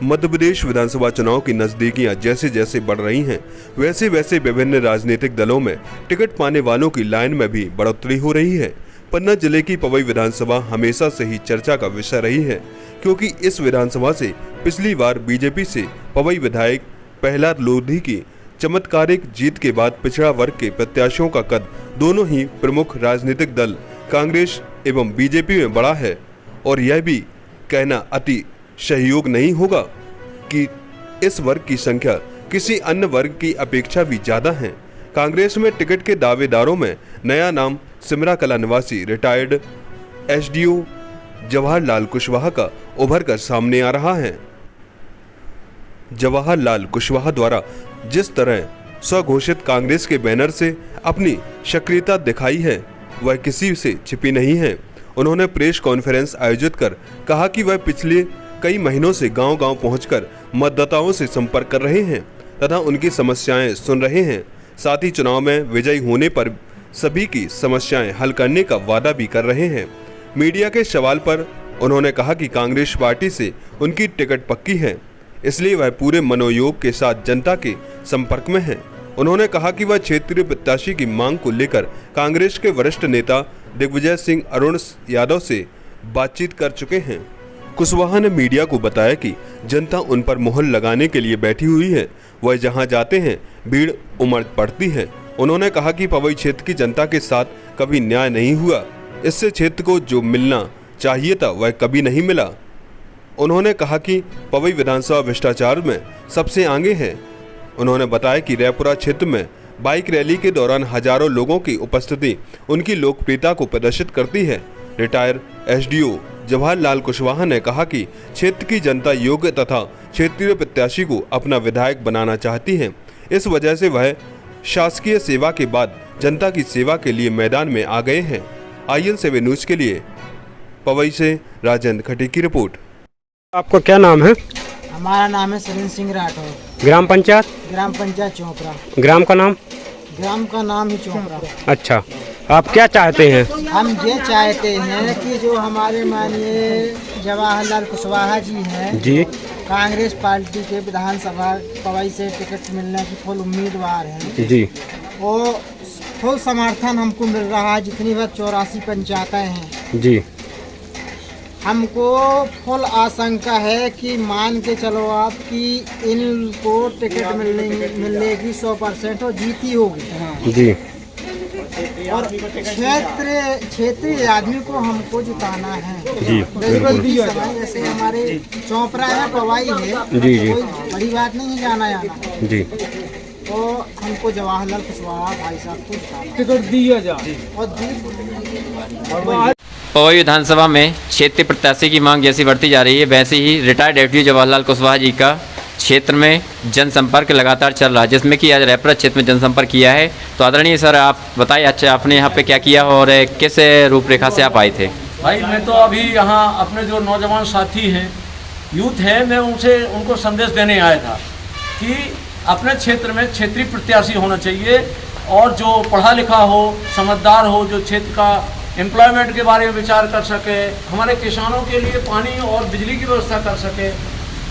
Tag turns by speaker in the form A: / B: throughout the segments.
A: मध्य प्रदेश विधानसभा चुनाव की नजदीकियां जैसे जैसे बढ़ रही हैं, वैसे वैसे विभिन्न राजनीतिक दलों में टिकट पाने वालों की लाइन में भी बढ़ोतरी हो रही है। पन्ना जिले की पवई विधानसभा हमेशा से ही चर्चा का विषय रही है, क्योंकि इस विधानसभा से पिछली बार बीजेपी से पवई विधायक प्रहलाद लोधी की चमत्कारिक जीत के बाद पिछड़ा वर्ग के प्रत्याशियों का कद दोनों ही प्रमुख राजनीतिक दल कांग्रेस एवं बीजेपी में बढ़ा है। और यह भी कहना अति सहयोग नहीं होगा कि इस वर्ग की संख्या किसी अन्य वर्ग की अपेक्षा भी ज्यादा है। कांग्रेस में टिकट के दावेदारों में नया नाम सिमरा कला निवासी रिटायर्ड एसडीओ जवाहरलाल कुशवाहा का उभर कर सामने आ रहा है। जवाहरलाल कुशवाहा द्वारा जिस तरह स्वघोषित कांग्रेस के बैनर से अपनी सक्रियता दिखाई है, वह किसी से छिपी नहीं है। उन्होंने प्रेस कॉन्फ्रेंस आयोजित कर कहा कि वह पिछले कई महीनों से गांव-गांव पहुंचकर मतदाताओं से संपर्क कर रहे हैं तथा उनकी समस्याएं सुन रहे हैं। साथ ही चुनाव में विजयी होने पर सभी की समस्याएं हल करने का वादा भी कर रहे हैं। मीडिया के सवाल पर उन्होंने कहा कि कांग्रेस पार्टी से उनकी टिकट पक्की है, इसलिए वह पूरे मनोयोग के साथ जनता के संपर्क में है। उन्होंने कहा कि वह क्षेत्रीय प्रत्याशी की मांग को लेकर कांग्रेस के वरिष्ठ नेता दिग्विजय सिंह अरुण यादव से बातचीत कर चुके हैं। कुशवाहा ने मीडिया को बताया कि जनता उन पर मोहर लगाने के लिए बैठी हुई है, वह जहां जाते हैं भीड़ उमड़ पड़ती है। उन्होंने कहा कि पवई क्षेत्र की जनता के साथ कभी न्याय नहीं हुआ, इससे क्षेत्र को जो मिलना चाहिए था वह कभी नहीं मिला। उन्होंने कहा कि पवई विधानसभा भ्रष्टाचार में सबसे आगे है। उन्होंने बताया कि रैपुरा क्षेत्र में बाइक रैली के दौरान हजारों लोगों की उपस्थिति उनकी लोकप्रियता को प्रदर्शित करती है। रिटायर एसडीओ जवाहरलाल कुशवाहा ने कहा कि क्षेत्र की जनता योग्य तथा क्षेत्रीय प्रत्याशी को अपना विधायक बनाना चाहती है। इस वजह से वह शासकीय सेवा के बाद जनता की सेवा के लिए मैदान में आ गए हैं। IN7 न्यूज के लिए पवई से राजेंद्र खटी की रिपोर्ट।
B: आपका क्या नाम है?
C: हमारा नाम है सुरेंद्र सिंह राठौर।
B: ग्राम पंचायत?
C: ग्राम पंचायत चोपड़ा।
B: ग्राम का नाम?
C: ग्राम का नाम ही चोपड़ा।
B: अच्छा, आप क्या चाहते हैं?
C: हम ये चाहते हैं कि जो हमारे माननीय जवाहरलाल कुशवाहा जी हैं
B: जी,
C: कांग्रेस पार्टी के विधानसभा पवई से टिकट मिलने की फुल उम्मीदवार हैं
B: जी,
C: और फुल समर्थन हमको मिल रहा है। जितनी बार 84 पंचायतें हैं
B: जी,
C: हमको फुल आशंका है कि मान के चलो आप कि इनको टिकट मिलेगी 100% और जीती होगी
B: जी,
C: और क्षेत्रीय आदमी को हमको जिताना है
B: जी,
C: बिल्कुल भी जैसे हमारे चौपरा है पवाई है
B: जी, जी,
C: कोई बड़ी बात नहीं है जाना जाना
B: जी,
C: तो हमको जवाहरलाल कुशवाहा भाई साहब को जिताना
D: टिकट दिया जाए।
C: और
E: पवई विधानसभा में क्षेत्रीय प्रत्याशी की मांग जैसी बढ़ती जा रही है, वैसे ही रिटायर्ड एसडीओ जवाहरलाल कुशवाहा जी का क्षेत्र में जनसंपर्क लगातार चल रहा है, जिसमें कि आज रैपुरा क्षेत्र में जनसंपर्क किया है। तो आदरणीय सर, आप बताइए, अच्छा आपने यहाँ पे क्या किया और किस रूपरेखा से आप आए थे?
D: भाई मैं तो अभी यहाँ अपने जो नौजवान साथी हैं, यूथ है, मैं उनको संदेश देने आया था कि अपने क्षेत्र में क्षेत्रीय प्रत्याशी होना चाहिए और जो पढ़ा लिखा हो, समझदार हो, जो क्षेत्र का एम्प्लॉयमेंट के बारे में विचार कर सके, हमारे किसानों के लिए पानी और बिजली की व्यवस्था कर सके,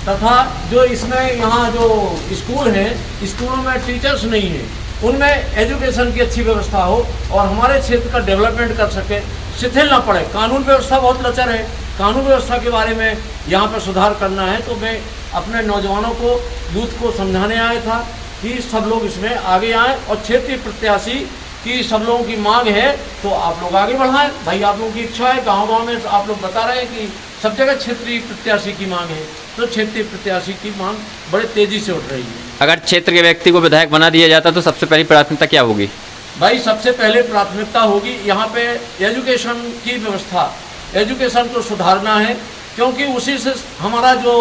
D: तथा जो इसमें यहाँ जो स्कूल हैं, स्कूलों में टीचर्स नहीं है, उनमें एजुकेशन की अच्छी व्यवस्था हो और हमारे क्षेत्र का डेवलपमेंट कर सके, शिथिल ना पड़े। कानून व्यवस्था बहुत लचर है, कानून व्यवस्था के बारे में यहाँ पर सुधार करना है। तो मैं अपने नौजवानों को, यूथ को समझाने आया था कि सब लोग इसमें आगे आएँ और क्षेत्रीय प्रत्याशी कि सब लोगों की मांग है तो आप लोग आगे बढ़ाएं। भाई आप लोगों की इच्छा है, गांव-गांव में आप लोग बता रहे हैं कि सब जगह क्षेत्रीय प्रत्याशी की मांग है, तो क्षेत्रीय प्रत्याशी की मांग बड़े तेजी से उठ रही है।
E: अगर क्षेत्र के व्यक्ति को विधायक बना दिया जाता तो सबसे पहली प्राथमिकता क्या होगी?
D: भाई सबसे पहले प्राथमिकता होगी यहाँ पे एजुकेशन की व्यवस्था, एजुकेशन को सुधारना है, क्योंकि उसी से हमारा जो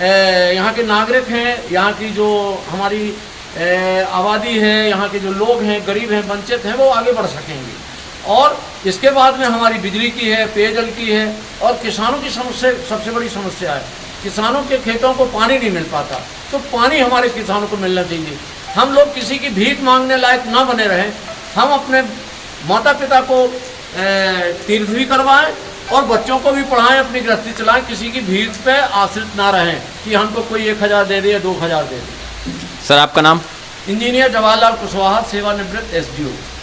D: यहाँ के नागरिक हैं, यहाँ की जो हमारी आबादी है, यहाँ के जो लोग हैं, गरीब हैं, वंचित हैं, वो आगे बढ़ सकेंगे। और इसके बाद में हमारी बिजली की है, पेयजल की है और किसानों की समस्या सबसे बड़ी समस्या है। किसानों के खेतों को पानी नहीं मिल पाता, तो पानी हमारे किसानों को मिलना चाहिए। हम लोग किसी की भीख मांगने लायक ना बने रहें, हम अपने माता पिता को तीर्थ भी करवाएं और बच्चों को भी पढ़ाएं, अपनी गृहस्थी चलाएं, किसी की भीख पे आश्रित ना रहें कि हमको कोई 1000 दे दे या 2000 दे दे।
E: सर आपका नाम?
D: इंजीनियर जवाहरलाल कुशवाहा, सेवानिवृत्त SDO।